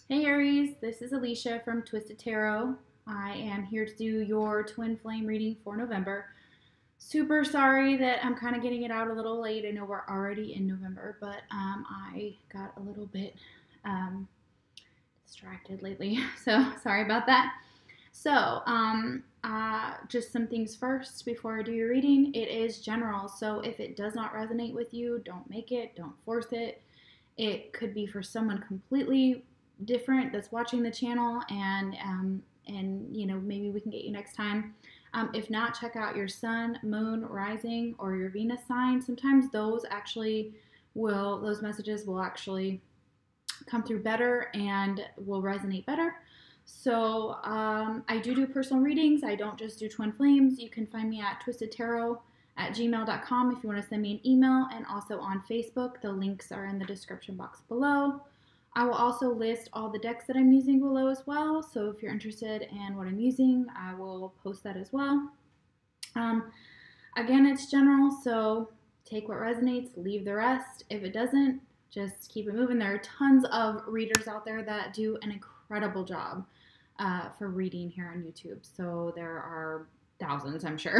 Hey Aries, this is Alicia from Twisted Tarot. I am here to do your twin flame reading for November. Super sorry that I'm kind of getting it out a little late. I know we're already in November, but I got a little bit um, distracted lately, so sorry about that. So, just some things first before I do your reading. It is general, so if it does not resonate with you, don't make it, don't force it. It could be for someone completely different that's watching the channel, and maybe we can get you next time. If not, check out your sun, moon, rising, or your Venus sign. Sometimes those messages will actually come through better and will resonate better. So I do personal readings. I don't just do twin flames. You can find me at twistedtarot@gmail.com if you want to send me an email, and also on Facebook. The links are in the description box below. I will also list all the decks that I'm using below as well. So if you're interested in what I'm using, I will post that as well. Again, it's general, so take what resonates, leave the rest. If it doesn't, just keep it moving. There are tons of readers out there that do an incredible job for reading here on YouTube. So there are thousands, I'm sure.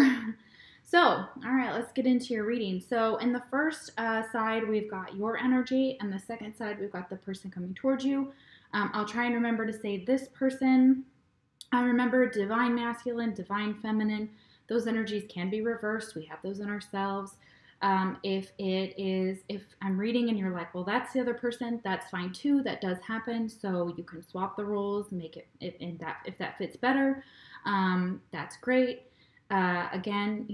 So, all right, let's get into your reading. So in the first side, we've got your energy, and the second side, we've got the person coming towards you. I'll try and remember to say this person. Remember divine masculine, divine feminine. Those energies can be reversed. We have those in ourselves. If I'm reading and you're like, well, that's the other person, that's fine too. That does happen. So you can swap the roles, make it, if that fits better, that's great. Again,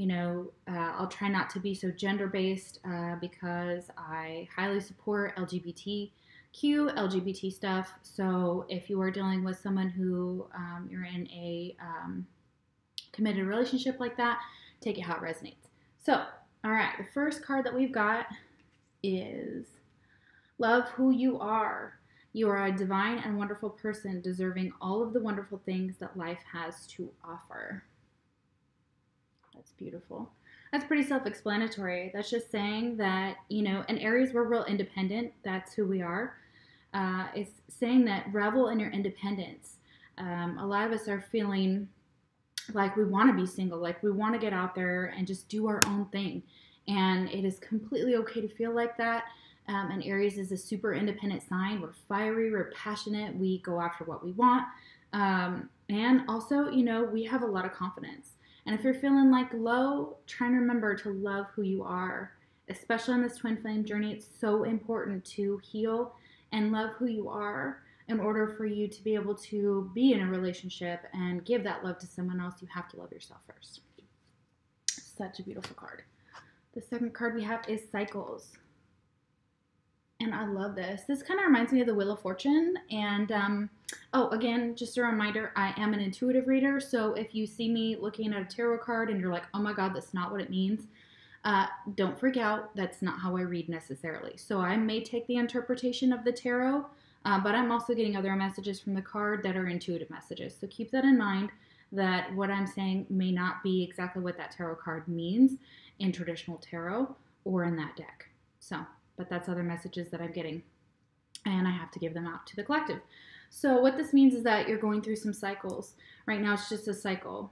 I'll try not to be so gender-based because I highly support LGBT stuff. So if you are dealing with someone who you're in a committed relationship like that, take it how it resonates. So, all right, the first card that we've got is Love Who You Are. You are a divine and wonderful person deserving all of the wonderful things that life has to offer. That's beautiful. That's pretty self-explanatory. That's just saying that, in Aries, we're real independent. That's who we are. It's saying that revel in your independence. A lot of us are feeling like we want to be single, like we want to get out there and just do our own thing. And it is completely okay to feel like that. And Aries is a super independent sign. We're fiery, we're passionate, we go after what we want. And also, we have a lot of confidence. And if you're feeling like low, try and remember to love who you are. Especially on this twin flame journey, it's so important to heal and love who you are. In order for you to be able to be in a relationship and give that love to someone else, you have to love yourself first. Such a beautiful card. The second card we have is Cycles. And I love this. This kind of reminds me of the Wheel of Fortune. And, again, just a reminder, I am an intuitive reader. So if you see me looking at a tarot card and you're like, oh my God, that's not what it means, don't freak out. That's not how I read necessarily. So I may take the interpretation of the tarot, but I'm also getting other messages from the card that are intuitive messages. So keep that in mind, that what I'm saying may not be exactly what that tarot card means in traditional tarot or in that deck. But that's other messages that I'm getting, and I have to give them out to the collective. So what this means is that you're going through some cycles. Right now it's just a cycle.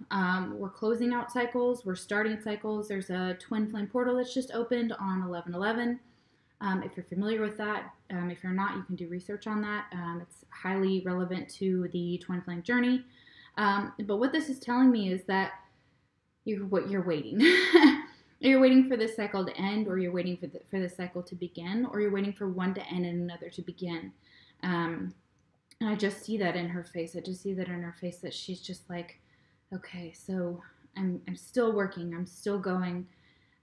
We're closing out cycles. We're starting cycles. There's a twin flame portal that's just opened on 11/11. If you're familiar with that, if you're not, you can do research on that. It's highly relevant to the twin flame journey. But what this is telling me is that you're waiting. You're waiting for this cycle to end, or you're waiting for this cycle to begin, or you're waiting for one to end and another to begin. And I just see that in her face. I just see that in her face, that she's just like, okay, so I'm still working. I'm still going.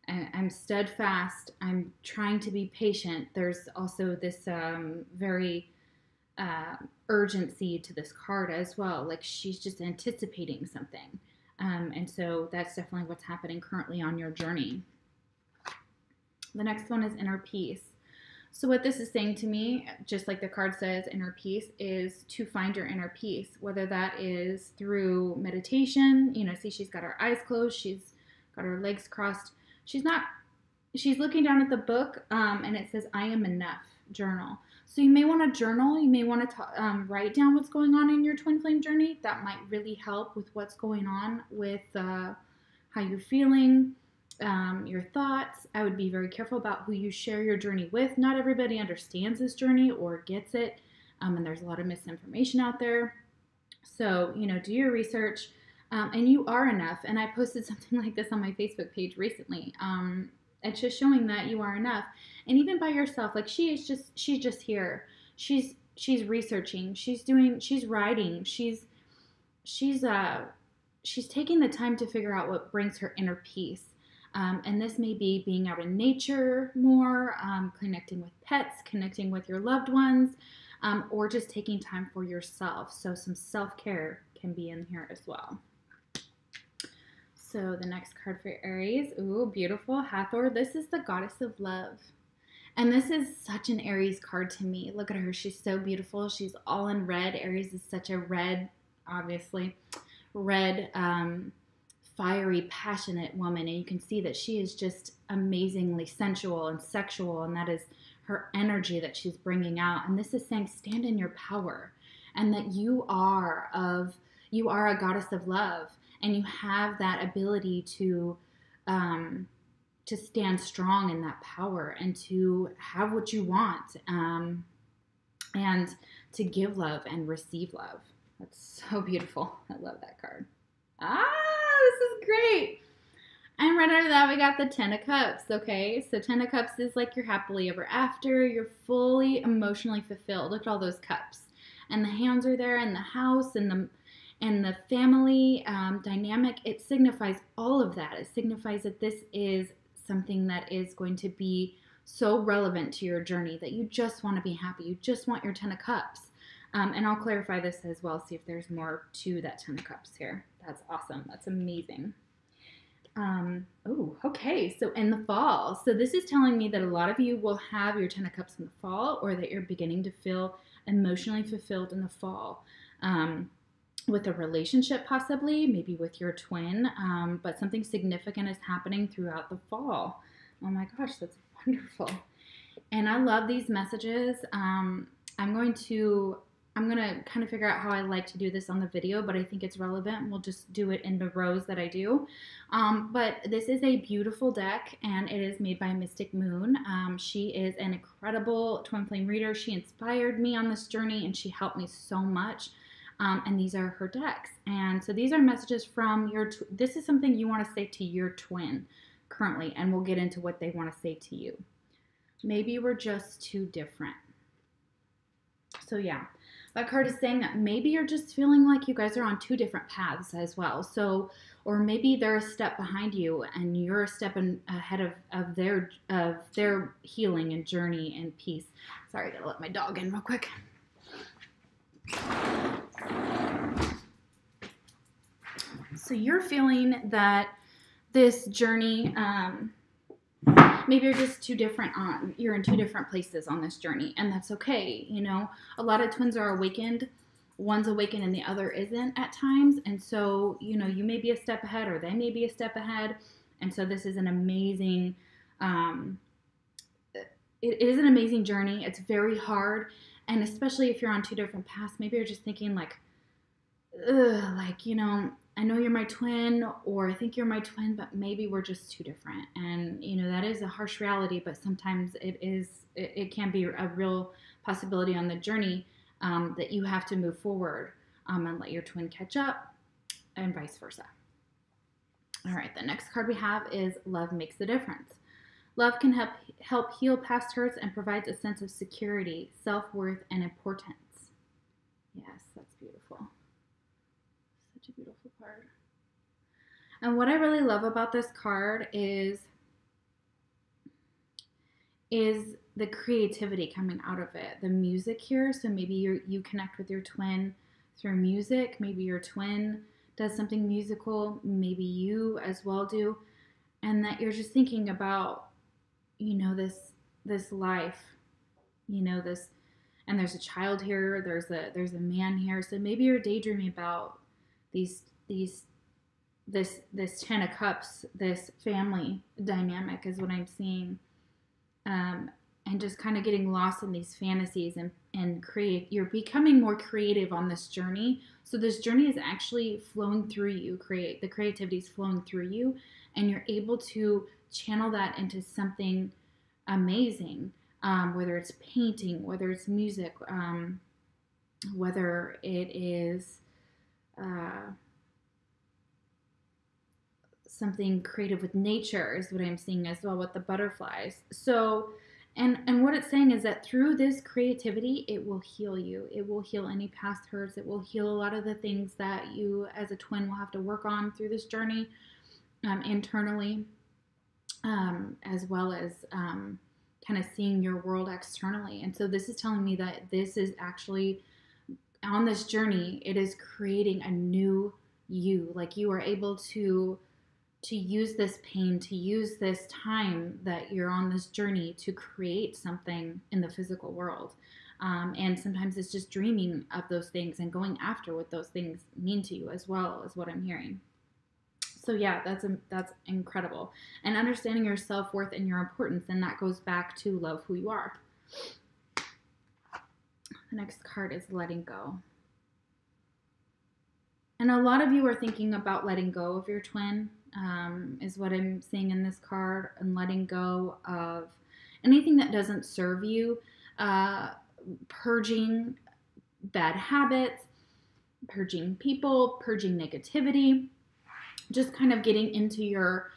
I'm steadfast. I'm trying to be patient. There's also this very urgency to this card as well. Like she's just anticipating something. And so that's definitely what's happening currently on your journey. The next one is inner peace. So what this is saying to me, just like the card says, inner peace, is to find your inner peace, whether that is through meditation. See, she's got her eyes closed. She's got her legs crossed. She's looking down at the book, and it says, I am enough. journal. So you may want to journal. You may want to write down what's going on in your twin flame journey. That might really help with what's going on with how you're feeling, your thoughts. I would be very careful about who you share your journey with. Not everybody understands this journey or gets it, and there's a lot of misinformation out there. So, do your research, and you are enough. And I posted something like this on my Facebook page recently. It's just showing that you are enough. And even by yourself, like she's just here. She's researching. She's writing. She's taking the time to figure out what brings her inner peace. And this may be being out in nature more, connecting with pets, connecting with your loved ones, or just taking time for yourself. So some self-care can be in here as well. So the next card for Aries, ooh, beautiful, Hathor. This is the goddess of love. And this is such an Aries card to me. Look at her. She's so beautiful. She's all in red. Aries is such a red, obviously, red, fiery, passionate woman. And you can see that she is just amazingly sensual and sexual. And that is her energy that she's bringing out. And this is saying stand in your power and that you are a goddess of love. And you have that ability to stand strong in that power and to have what you want, and to give love and receive love. That's so beautiful. I love that card. This is great. And right under that, we got the 10 of Cups, okay? So 10 of Cups is like you're happily ever after. You're fully emotionally fulfilled. Look at all those cups. And the hands are there, and the house, and the family dynamic. It signifies all of that. It signifies that this is something that is going to be so relevant to your journey that you just want to be happy. You just want your 10 of Cups. And I'll clarify this as well, see if there's more to that 10 of Cups here. That's awesome. That's amazing. Okay. So in the fall. So this is telling me that a lot of you will have your 10 of Cups in the fall, or that you're beginning to feel emotionally fulfilled in the fall. With a relationship possibly, maybe with your twin, but something significant is happening throughout the fall. Oh my gosh, that's wonderful. And I love these messages. I'm going to kind of figure out how I like to do this on the video, but I think it's relevant. We'll just do it in the rows that I do. But this is a beautiful deck, and it is made by Mystic Moon. She is an incredible twin flame reader. She inspired me on this journey, and she helped me so much. And these are her decks. And so these are messages from this is something you want to say to your twin currently, and we'll get into what they want to say to you. Maybe we're just too different. So yeah, that card is saying that maybe you're just feeling like you guys are on two different paths as well. So, or maybe they're a step behind you and you're a step ahead of their healing and journey and peace. Sorry, I gotta let my dog in real quick. So you're feeling that this journey, maybe you're just too different you're in two different places on this journey, and that's okay. A lot of twins are awakened. One's awakened and the other isn't at times. And so, you may be a step ahead or they may be a step ahead. And so this is an amazing, it is an amazing journey. It's very hard. And especially if you're on two different paths, maybe you're just thinking I know you're my twin, or I think you're my twin, but maybe we're just too different. And, that is a harsh reality, but sometimes it can be a real possibility on the journey that you have to move forward and let your twin catch up, and vice versa. All right, the next card we have is Love Makes a Difference. Love can help heal past hurts and provides a sense of security, self-worth, and importance. Yes, that's beautiful. Such a beautiful card. And what I really love about this card is the creativity coming out of it. The music here, so maybe you connect with your twin through music. Maybe your twin does something musical. Maybe you as well do. And that you're just thinking about, this life, this, and there's a child here, there's a man here. So maybe you're daydreaming about this 10 of Cups, this family dynamic is what I'm seeing. and just kind of getting lost in these fantasies and create. You're becoming more creative on this journey. So this journey is actually flowing through you. The creativity is flowing through you, and you're able to channel that into something amazing, whether it's painting, whether it's music, whether it is something creative with nature is what I'm seeing as well with the butterflies. So, and what it's saying is that through this creativity, it will heal you. It will heal any past hurts. It will heal a lot of the things that you as a twin will have to work on through this journey internally, as well as kind of seeing your world externally. And so this is telling me that this is actually, on this journey, it is creating a new you. Like you are able to use this pain, to use this time that you're on this journey to create something in the physical world. And sometimes it's just dreaming of those things and going after what those things mean to you as well, is what I'm hearing. So yeah, that's incredible. And understanding your self-worth and your importance, and that goes back to love who you are. The next card is letting go. And a lot of you are thinking about letting go of your twin, is what I'm seeing in this card, and letting go of anything that doesn't serve you, purging bad habits, purging people, purging negativity, just kind of getting into your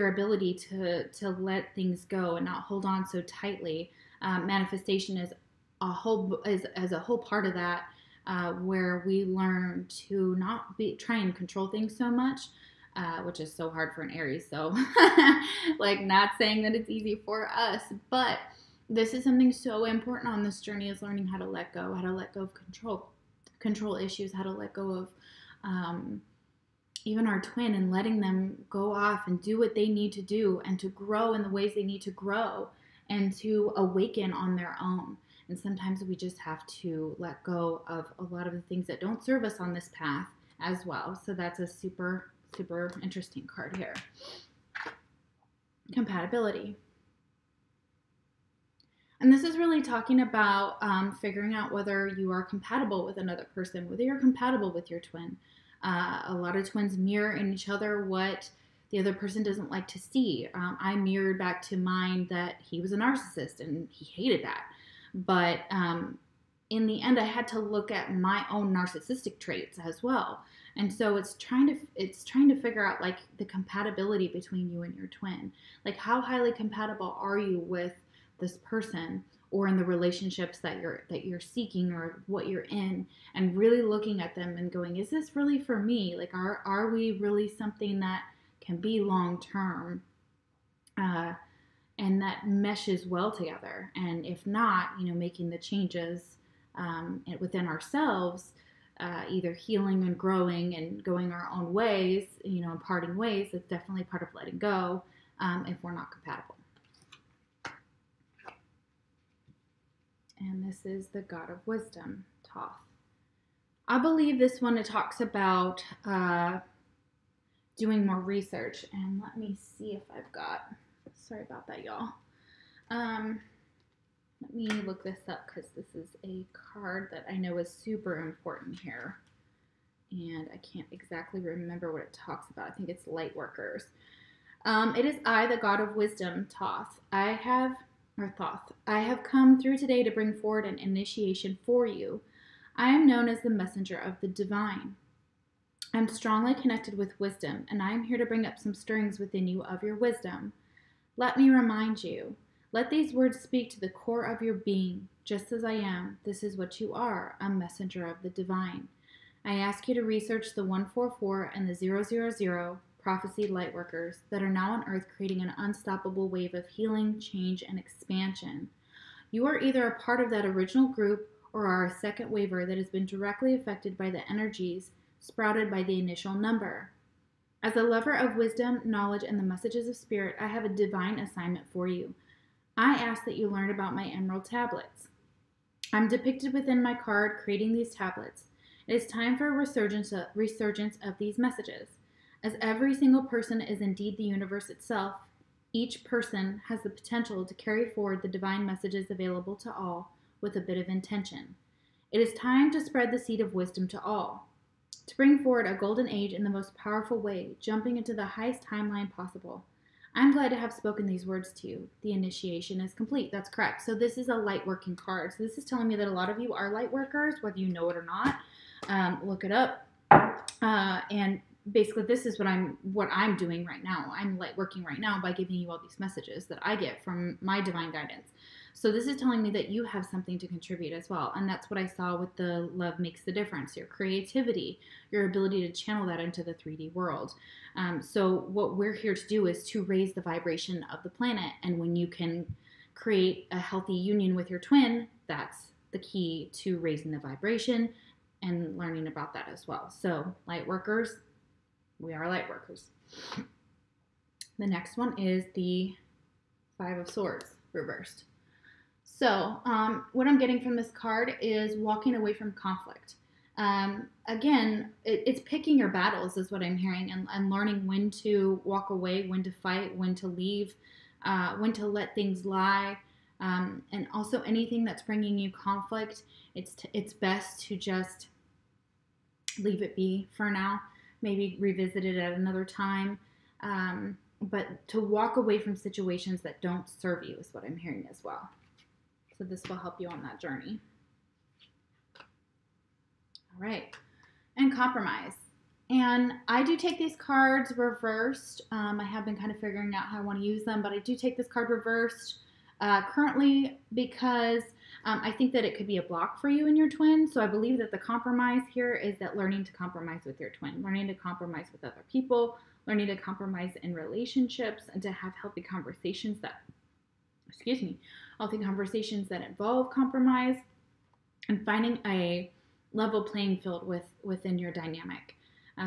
ability to let things go and not hold on so tightly. Manifestation is a whole part of that, where we learn to not try and control things so much, which is so hard for an Aries. So like, not saying that it's easy for us, but this is something so important on this journey, is learning how to let go of control issues, how to let go of even our twin, and letting them go off and do what they need to do, and to grow in the ways they need to grow, and to awaken on their own. And sometimes we just have to let go of a lot of the things that don't serve us on this path as well. So that's a super, super interesting card here. Compatibility. And this is really talking about figuring out whether you are compatible with another person, whether you're compatible with your twin. A lot of twins mirror in each other what the other person doesn't like to see. I mirrored back to mine that he was a narcissist and he hated that. But in the end, I had to look at my own narcissistic traits as well. And so it's trying to figure out like the compatibility between you and your twin. Like, how highly compatible are you with this person, or in the relationships that you're seeking, or what you're in, and really looking at them and going, is this really for me? Like, are we really something that can be long term? And that meshes well together. And if not, making the changes within ourselves, either healing and growing and going our own ways, and parting ways. It's definitely part of letting go if we're not compatible. And this is the God of Wisdom, Thoth. I believe this one, it talks about doing more research. And let me see if I've got... Sorry about that, y'all. Let me look this up, because this is a card that I know is super important here. And I can't exactly remember what it talks about. I think it's light workers. It is I, the God of Wisdom, Thoth. I have come through today to bring forward an initiation for you. I am known as the messenger of the divine. I'm strongly connected with wisdom, and I am here to bring up some stirrings within you of your wisdom. Let me remind you, let these words speak to the core of your being. Just as I am, this is what you are, a messenger of the divine. I ask you to research the 144 and the 000 prophecy lightworkers that are now on Earth, creating an unstoppable wave of healing, change, and expansion. You are either a part of that original group, or are a second waver that has been directly affected by the energies sprouted by the initial number. As a lover of wisdom, knowledge, and the messages of spirit, I have a divine assignment for you. I ask that you learn about my emerald tablets. I'm depicted within my card creating these tablets. It is time for a resurgence of these messages. As every single person is indeed the universe itself, Each person has the potential to carry forward the divine messages available to all with a bit of intention. It is time to spread the seed of wisdom to all, to bring forward a golden age in the most powerful way, jumping into the highest timeline possible. I'm glad to have spoken these words to you. The initiation is complete. That's correct. So this is a light working card. So this is telling me that a lot of you are light workers, whether you know it or not. Look it up. And basically this is what I'm doing right now. I'm light working right now by giving you all these messages that I get from my divine guidance. So this is telling me that you have something to contribute as well. And that's what I saw with the love makes the difference, your creativity, your ability to channel that into the 3D world. So what we're here to do is to raise the vibration of the planet. And when you can create a healthy union with your twin, that's the key to raising the vibration and learning about that as well. So light workers, we are light workers. The next one is the Five of Swords reversed. So what I'm getting from this card is walking away from conflict. Again, it's picking your battles is what I'm hearing, and learning when to walk away, when to fight, when to leave, when to let things lie. And also anything that's bringing you conflict, it's best to just leave it be for now. Maybe revisit it at another time. But to walk away from situations that don't serve you is what I'm hearing as well. So this will help you on that journey. All right. And compromise. And I do take these cards reversed. I have been kind of figuring out how I want to use them, but I do take this card reversed currently because I think that it could be a block for you and your twin. So I believe that the compromise here is that learning to compromise with your twin, learning to compromise with other people, learning to compromise in relationships, and to have healthy conversations that, healthy conversations that involve compromise, and finding a level playing field within your dynamic,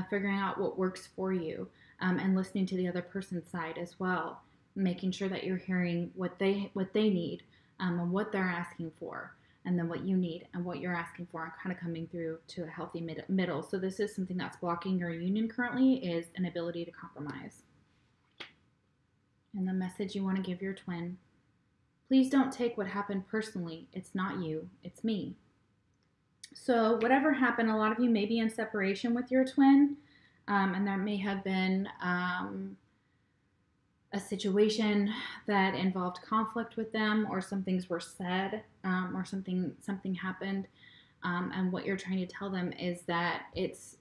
figuring out what works for you, and listening to the other person's side as well, making sure that you're hearing what they need, and what they're asking for, and then what you need and what you're asking for, and kind of coming through to a healthy middle. So this is something that's blocking your union currently, is an ability to compromise. And the message you want to give your twin: please don't take what happened personally. It's not you, it's me. So whatever happened, a lot of you may be in separation with your twin, and there may have been a situation that involved conflict with them, or some things were said, or something happened, and what you're trying to tell them is that it's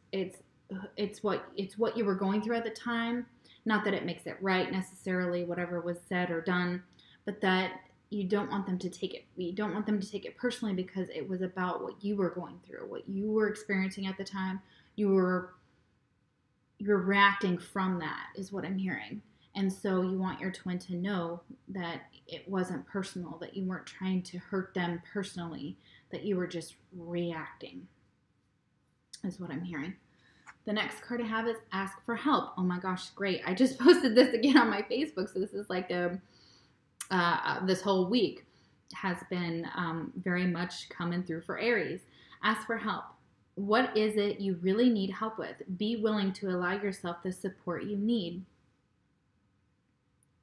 what you were going through at the time. Not that it makes it right necessarily, whatever was said or done, but that you don't want them to take it. You don't want them to take it personally, because it was about what you were going through, what you were experiencing at the time. You're reacting from that, is what I'm hearing. And so you want your twin to know that it wasn't personal, that you weren't trying to hurt them personally, that you were just reacting, is what I'm hearing. The next card I have is Ask for Help. Oh my gosh, great. I just posted this again on my Facebook, so this is like this whole week has been very much coming through for Aries. Ask for help. What is it you really need help with? Be willing to allow yourself the support you need.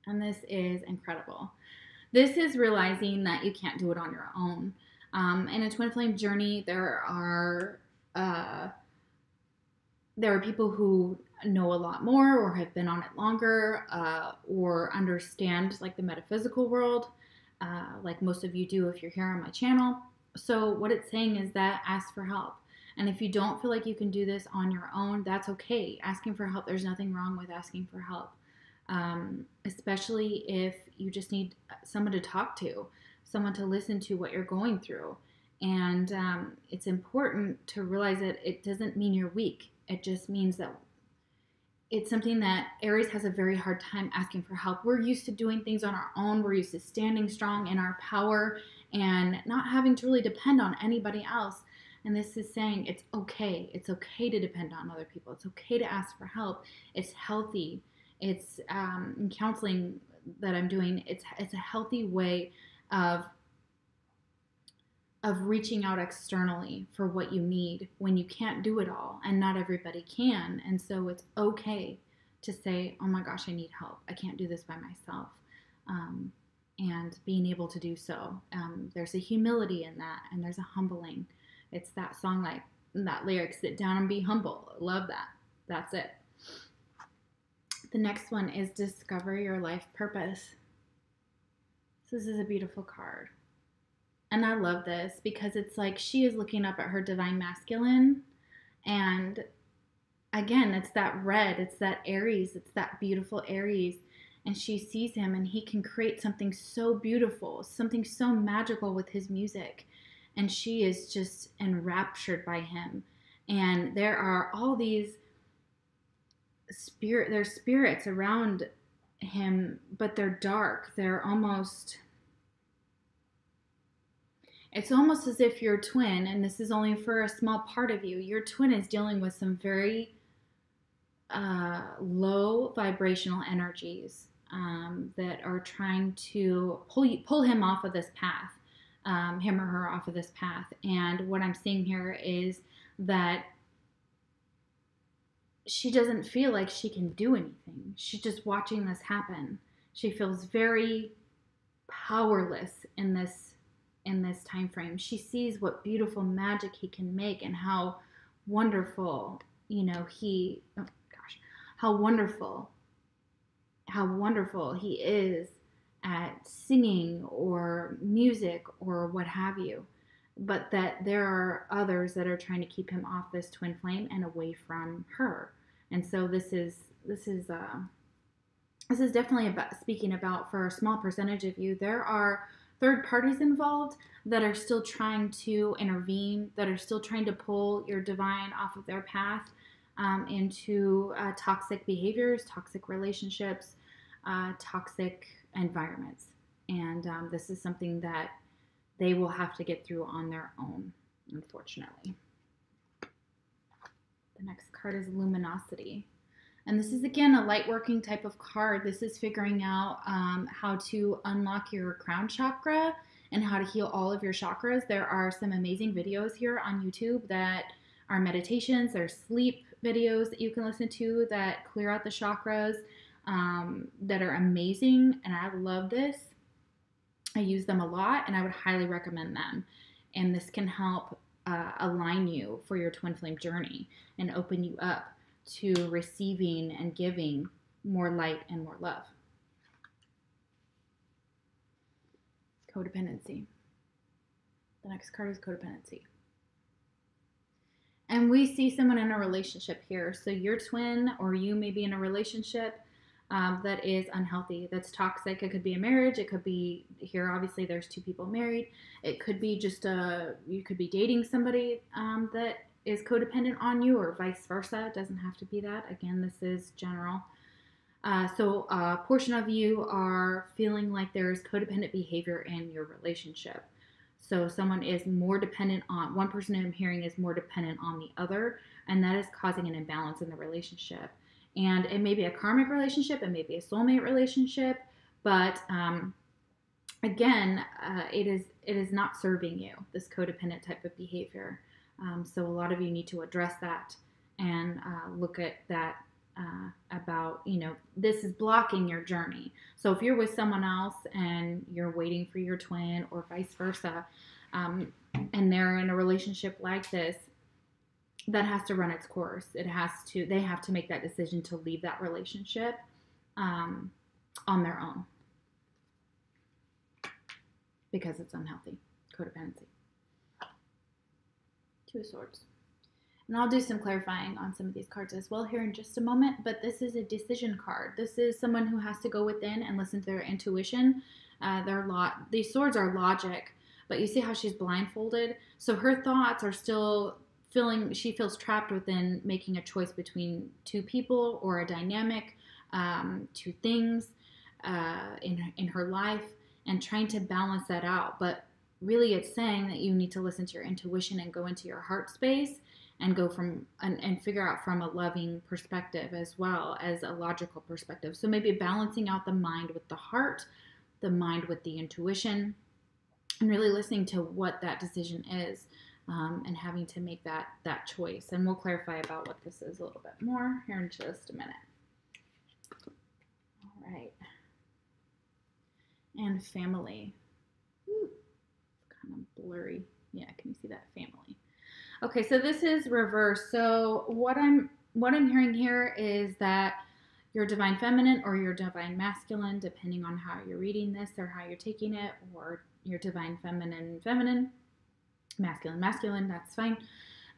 And this is incredible. This is realizing that you can't do it on your own. In a twin flame journey, there are people who know a lot more, or have been on it longer, or understand like the metaphysical world, like most of you do if you're here on my channel. So what it's saying is that ask for help. And if you don't feel like you can do this on your own, that's okay. Asking for help, there's nothing wrong with asking for help. Especially if you just need someone to talk to, someone to listen to what you're going through. And it's important to realize that it doesn't mean you're weak. It just means that it's something that Aries has a very hard time asking for help. We're used to doing things on our own. We're used to standing strong in our power and not having to really depend on anybody else. And this is saying it's okay. It's okay to depend on other people. It's okay to ask for help. It's healthy. It's in counseling that I'm doing. It's a healthy way of reaching out externally for what you need when you can't do it all, and not everybody can. And so it's okay to say, oh my gosh, I need help. I can't do this by myself. And being able to do so. There's a humility in that, and there's a humbling. It's that song, like that lyric, sit down and be humble. Love that. That's it. The next one is discover your life purpose. So this is a beautiful card. And I love this because it's like she is looking up at her divine masculine. And again, it's that red, it's that Aries, it's that beautiful Aries. And she sees him, and he can create something so beautiful, something so magical with his music. And she is just enraptured by him. And there are all these there's spirits around him, but they're dark. They're almost, it's almost as if your twin, and this is only for a small part of you, your twin is dealing with some very low vibrational energies that are trying to pull him off of this path, him or her off of this path. And what I'm seeing here is that she doesn't feel like she can do anything. She's just watching this happen. She feels very powerless in this time frame. She sees what beautiful magic he can make, and how wonderful, how wonderful he is at singing or music or what have you. But that there are others that are trying to keep him off this twin flame and away from her. And so this is definitely speaking about, for a small percentage of you, there are third parties involved that are still trying to intervene, that are still trying to pull your divine off of their path into toxic behaviors, toxic relationships, toxic environments. And this is something that they will have to get through on their own, unfortunately. The next card is Luminosity. And this is, again, a light working type of card. This is figuring out how to unlock your crown chakra and how to heal all of your chakras. There are some amazing videos here on YouTube that are meditations. There's sleep videos that you can listen to that clear out the chakras that are amazing. And I love this. I use them a lot, and I would highly recommend them. And this can help align you for your twin flame journey and open you up to receiving and giving more light and more love. Codependency. The next card is codependency. And we see someone in a relationship here. So your twin or you may be in a relationship that is unhealthy, that's toxic. It could be a marriage. It could be, here obviously there's two people married. It could be just you could be dating somebody that is codependent on you, or vice versa. It doesn't have to be that. Again, this is general. So a portion of you are feeling like there's codependent behavior in your relationship. So someone is more dependent on, one person I'm hearing is more dependent on the other, and that is causing an imbalance in the relationship. And it may be a karmic relationship, it may be a soulmate relationship, but again, it is not serving you, this codependent type of behavior. So a lot of you need to address that and look at that about, this is blocking your journey. So if you're with someone else and you're waiting for your twin, or vice versa, and they're in a relationship like this, that has to run its course. They have to make that decision to leave that relationship on their own, because it's unhealthy. Codependency. Two of Swords. And I'll do some clarifying on some of these cards as well here in just a moment, but this is a decision card. This is someone who has to go within and listen to their intuition. These swords are logic, but you see how she's blindfolded? So her thoughts are still she feels trapped within making a choice between two people or a dynamic, two things in her life, and trying to balance that out. But really it's saying that you need to listen to your intuition and go into your heart space and go from and figure out from a loving perspective as well as a logical perspective. So maybe balancing out the mind with the heart, the mind with the intuition, and really listening to what that decision is, and having to make that choice. And we'll clarify about what this is a little bit more here in just a minute. right. And family. Ooh, it's kind of blurry. Yeah, can you see that? Family. Okay, so this is reverse. So what I'm hearing here is that your divine feminine or your divine masculine, depending on how you're reading this or how you're taking it, or your divine feminine, masculine, that's fine.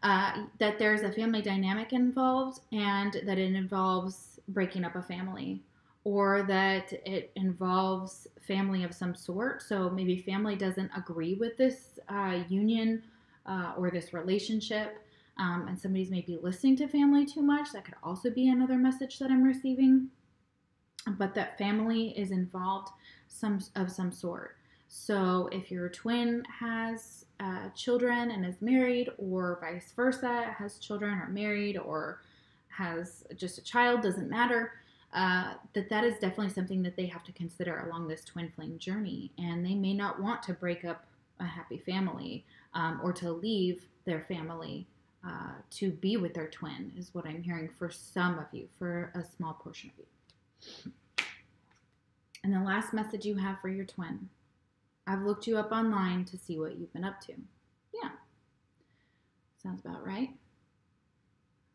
That there's a family dynamic involved, and that it involves breaking up a family, or that it involves family of some sort. So maybe family doesn't agree with this union or this relationship, and somebody's maybe listening to family too much. That could also be another message that I'm receiving. But that family is involved of some sort. So if your twin has children and is married, or vice versa, has children or married, or has just a child, doesn't matter, that is definitely something that they have to consider along this twin flame journey. And they may not want to break up a happy family, or to leave their family to be with their twin, is what I'm hearing for some of you, for a small portion of you. And the last message you have for your twin: I've looked you up online to see what you've been up to. Yeah, sounds about right.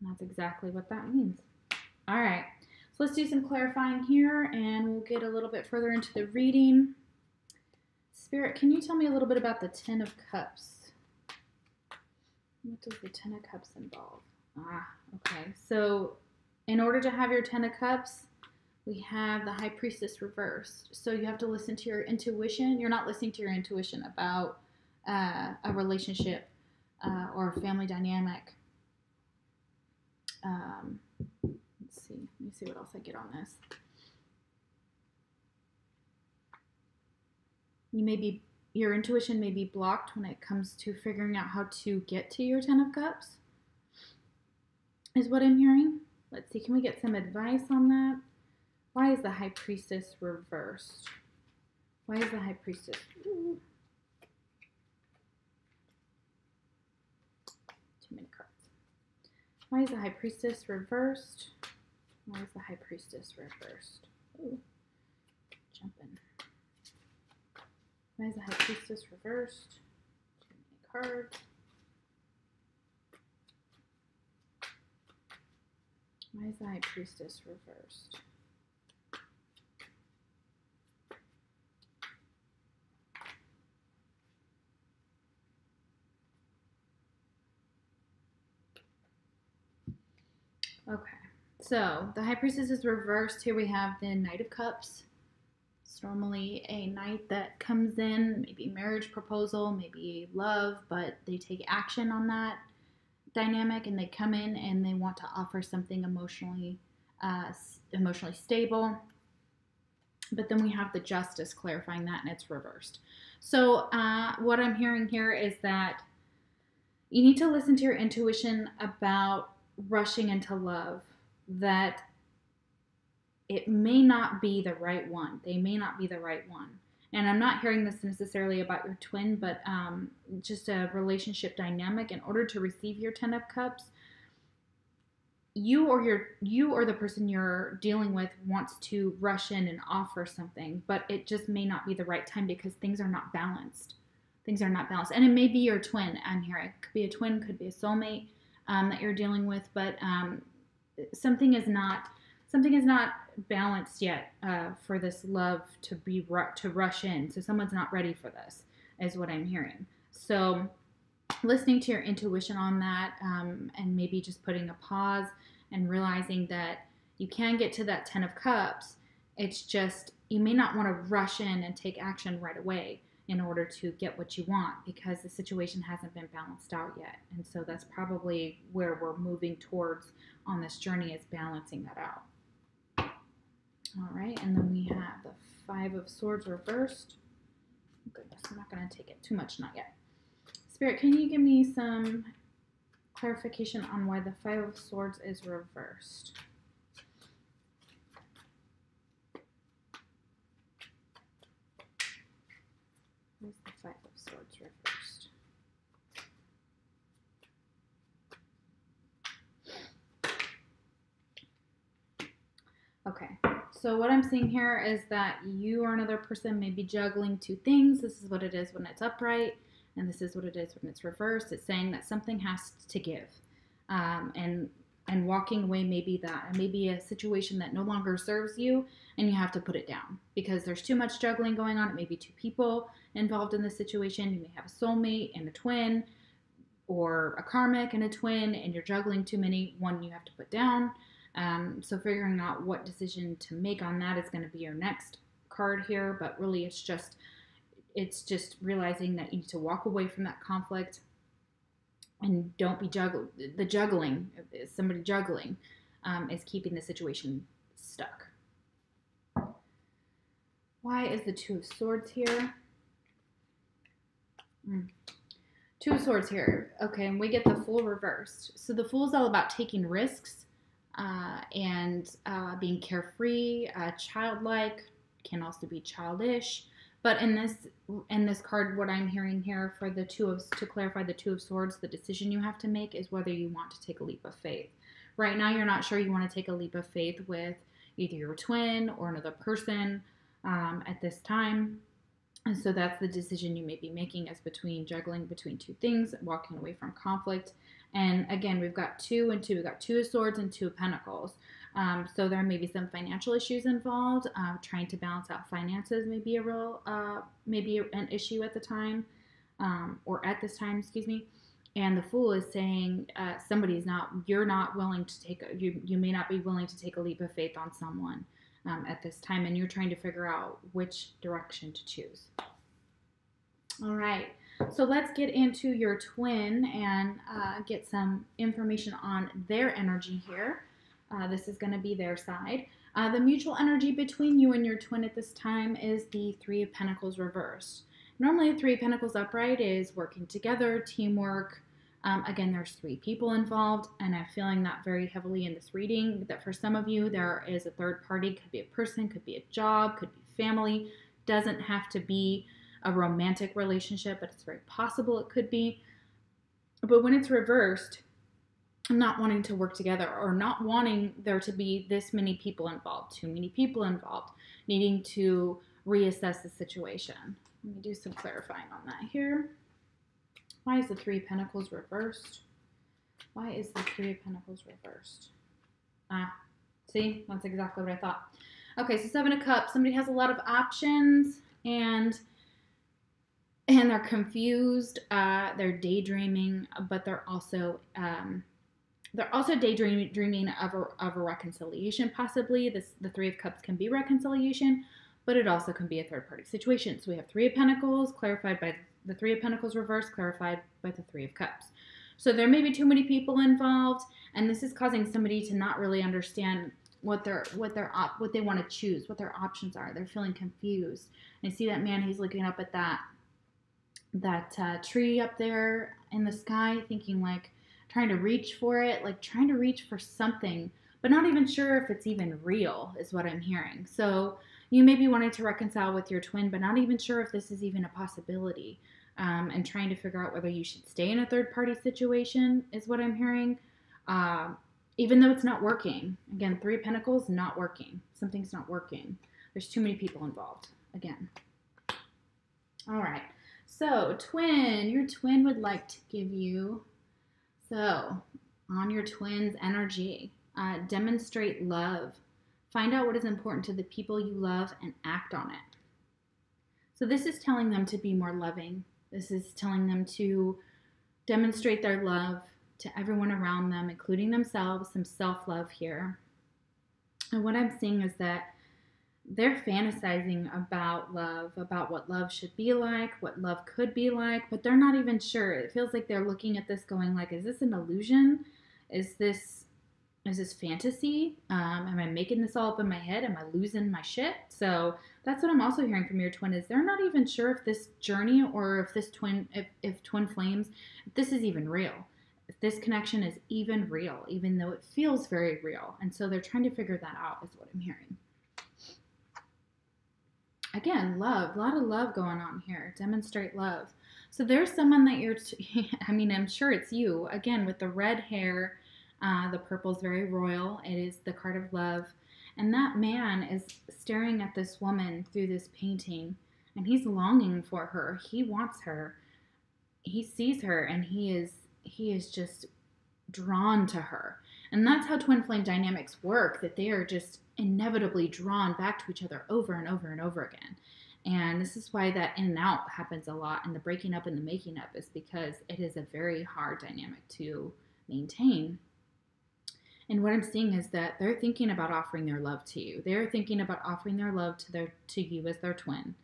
And that's exactly what that means. All right, so let's do some clarifying here, and we'll get a little bit further into the reading. Spirit, can you tell me a little bit about the Ten of Cups? What does the Ten of Cups involve? Okay. So in order to have your Ten of Cups, we have the High Priestess reversed. So you have to listen to your intuition. You're not listening to your intuition about a relationship or a family dynamic. Let's see. Let me see what else I get on this. Your intuition may be blocked when it comes to figuring out how to get to your Ten of Cups, is what I'm hearing. Let's see, can we get some advice on that? Why is the High Priestess reversed? Why is the High Priestess? Ooh. Too many cards. Why is the High Priestess reversed? Why is the High Priestess reversed? Ooh. Jumping. Why is the High Priestess reversed? Too many cards. Why is the High Priestess reversed? Okay, so the High Priestess is reversed. Here we have the Knight of Cups. It's normally a knight that comes in, maybe marriage proposal, maybe love, but they take action on that dynamic, and they come in and they want to offer something emotionally stable. But then we have the Justice clarifying that, and it's reversed. So what I'm hearing here is that you need to listen to your intuition about rushing into love, that it may not be the right one. They may not be the right one. And I'm not hearing this necessarily about your twin, but just a relationship dynamic. In order to receive your Ten of Cups, you or the person you're dealing with wants to rush in and offer something, but it just may not be the right time because things are not balanced. Things are not balanced. And it may be your twin. I'm hearing. It could be a twin, could be a soulmate that you're dealing with, but something is not balanced yet for this love to rush in. So someone's not ready for this, is what I'm hearing. So listening to your intuition on that, and maybe just putting a pause and realizing that you can get to that Ten of Cups. It's just you may not want to rush in and take action right away in order to get what you want, because the situation hasn't been balanced out yet. And so that's probably where we're moving towards on this journey, is balancing that out. All right, and then we have the Five of Swords reversed. Oh, goodness, I'm not going to take it too much, not yet. Spirit, can you give me some clarification on why the Five of Swords is reversed? Where's the Five of Swords reversed? Okay, So what I'm seeing here is that you or another person may be juggling two things. This is what it is when it's upright, and this is what it is when it's reversed. It's saying that something has to give, and walking away may be that. It may be a situation that no longer serves you, and you have to put it down because there's too much juggling going on. It may be two people involved in this situation. You may have a soulmate and a twin, or a karmic and a twin, and you're juggling too many. One you have to put down. So figuring out what decision to make on that is going to be your next card here, but really it's just realizing that you need to walk away from that conflict and don't be juggling. Somebody juggling is keeping the situation stuck. Why is the Two of Swords here? Two of Swords here. Okay, and we get the Fool reversed. So the Fool is all about taking risks, and being carefree, childlike, can also be childish. But in this card, what I'm hearing here for the to clarify the Two of Swords, the decision you have to make is whether you want to take a leap of faith. Right now, you're not sure you want to take a leap of faith with either your twin or another person at this time. And so that's the decision you may be making, is between juggling between two things, walking away from conflict. And again, we've got 2 and 2. We've got 2 of Swords and 2 of Pentacles. So there may be some financial issues involved. Trying to balance out finances may be maybe an issue at the time, or at this time, excuse me. And the Fool is saying you're not willing to take, you may not be willing to take a leap of faith on someone at this time, and you're trying to figure out which direction to choose. All right. So let's get into your twin and get some information on their energy here. This is going to be their side. The mutual energy between you and your twin at this time is the Three of Pentacles reversed. Normally, the Three of Pentacles upright is working together, teamwork. Again, there's 3 people involved, and I'm feeling that very heavily in this reading, that for some of you, there is a third party. Could be a person, could be a job, could be family. Doesn't have to be a romantic relationship, but it's very possible it could be. But when it's reversed, not wanting to work together, or not wanting there to be this many people involved, too many people involved, needing to reassess the situation. Let me do some clarifying on that here. Why is the Three of Pentacles reversed? Why is the Three of Pentacles reversed? See, that's exactly what I thought. Okay, so 7 of Cups. Somebody has a lot of options, and they're confused. They're daydreaming, but they're also daydreaming of a reconciliation, possibly. The Three of Cups can be reconciliation, but it also can be a third-party situation. So we have 3 of Pentacles clarified by the Three of Pentacles reversed, clarified by the Three of Cups. So there may be too many people involved, and this is causing somebody to not really understand what they want to choose, what their options are. They're feeling confused. And I see that man, he's looking up at that tree up there in the sky, thinking like, trying to reach for it, like trying to reach for something, but not even sure if it's even real, is what I'm hearing. So you may be wanting to reconcile with your twin, but not even sure if this is even a possibility, and trying to figure out whether you should stay in a third-party situation, is what I'm hearing, even though it's not working. Again, 3 of Pentacles, not working. Something's not working. There's too many people involved, again. All right. So, twin, your twin would like to give you, so on your twin's energy, demonstrate love. Find out what is important to the people you love and act on it. So this is telling them to be more loving. This is telling them to demonstrate their love to everyone around them, including themselves, some self-love here. And what I'm seeing is that they're fantasizing about love, about what love should be like, what love could be like, but they're not even sure. It feels like they're looking at this going like, is this an illusion? Is this fantasy? Am I making this all up in my head? Am I losing my shit? So that's what I'm also hearing from your twin, is they're not even sure if this journey, or if this if twin flames, if this is even real. If this connection is even real, even though it feels very real. And so they're trying to figure that out, is what I'm hearing. Again, love, a lot of love going on here. Demonstrate love. So there's someone that you're, I'm sure it's you. Again, with the red hair, the purple is very royal. It is the card of love. And that man is staring at this woman through this painting, and he's longing for her. He wants her. He sees her, and he is just drawn to her. And that's how twin flame dynamics work, that they are just inevitably drawn back to each other over and over and over again. And this is why that in and out happens a lot, and the breaking up and the making up is because it is a very hard dynamic to maintain. And what I'm seeing is that they're thinking about offering their love to you. They're thinking about offering their love to you as their twin.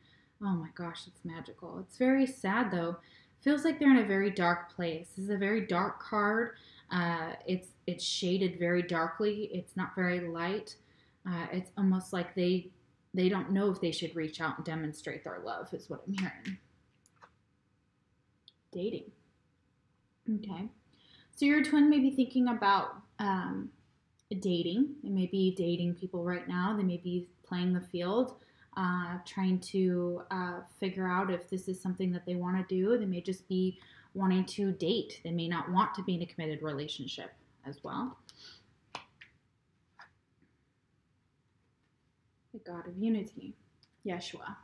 Oh my gosh, it's magical. It's very sad though. Feels like they're in a very dark place. This is a very dark card. It's shaded very darkly. It's not very light. It's almost like they don't know if they should reach out and demonstrate their love, is what I'm hearing. Dating. Okay. So your twin may be thinking about dating. They may be dating people right now. They may be playing the field, trying to figure out if this is something that they want to do. They may just be wanting to date. They may not want to be in a committed relationship as well. The God of Unity, Yeshua.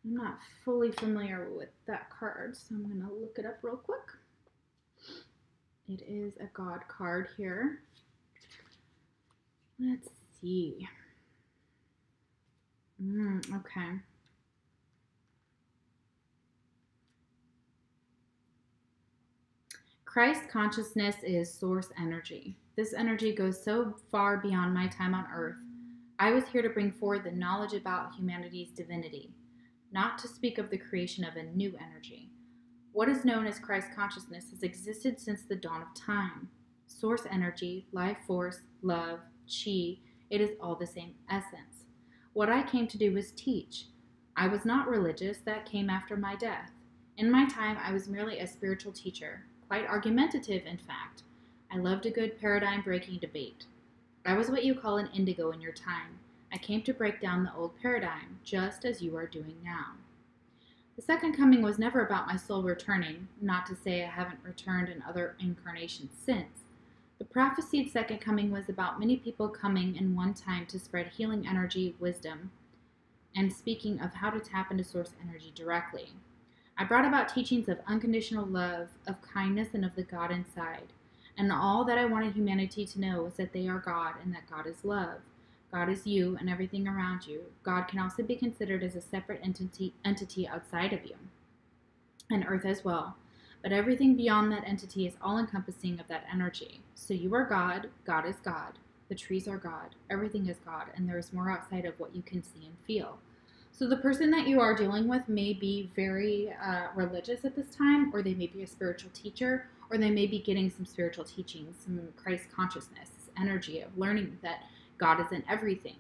I'm not fully familiar with that card, so I'm going to look it up real quick. It is a God card here. Let's see. Okay. Christ consciousness is source energy. This energy goes so far beyond my time on earth. I was here to bring forward the knowledge about humanity's divinity, not to speak of the creation of a new energy. What is known as Christ consciousness has existed since the dawn of time. Source energy, life force, love, chi, it is all the same essence. What I came to do was teach. I was not religious, that came after my death. In my time, I was merely a spiritual teacher, quite argumentative in fact. I loved a good paradigm-breaking debate. I was what you call an indigo in your time. I came to break down the old paradigm, just as you are doing now. The second coming was never about my soul returning, not to say I haven't returned in other incarnations since. The prophesied second coming was about many people coming in one time to spread healing energy, wisdom, and speaking of how to tap into source energy directly. I brought about teachings of unconditional love, of kindness, and of the God inside. And all that I wanted humanity to know was that they are God and that God is love. God is you and everything around you. God can also be considered as a separate entity outside of you, and earth as well. But everything beyond that entity is all-encompassing of that energy. So you are God, God is God, the trees are God, everything is God, and there is more outside of what you can see and feel. So the person that you are dealing with may be very religious at this time, or they may be a spiritual teacher, or they may be getting some spiritual teachings, some Christ consciousness, this energy of learning that God is in everything.